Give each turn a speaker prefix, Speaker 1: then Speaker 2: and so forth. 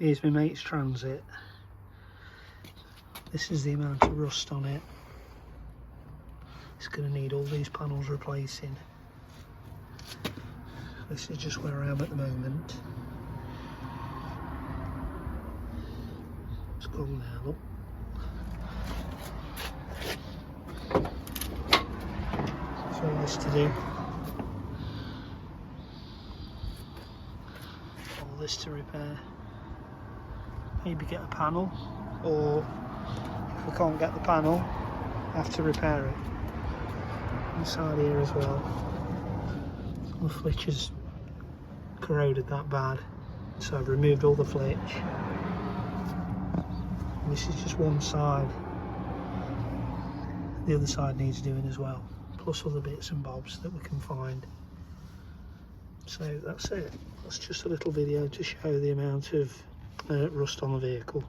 Speaker 1: Here's my mate's Transit. This is the amount of rust on it. It's going to need all these panels replacing. This is just where I am at the moment. It's gone now, look. There's all this to do. All this to repair. Maybe get a panel, or if we can't get the panel, have to repair it. Inside here as well. The flitch has corroded that bad, so I've removed all the flitch. And this is just one side. The other side needs doing as well, plus other bits and bobs that we can find. So that's it. That's just a little video to show the amount of rust on the vehicle.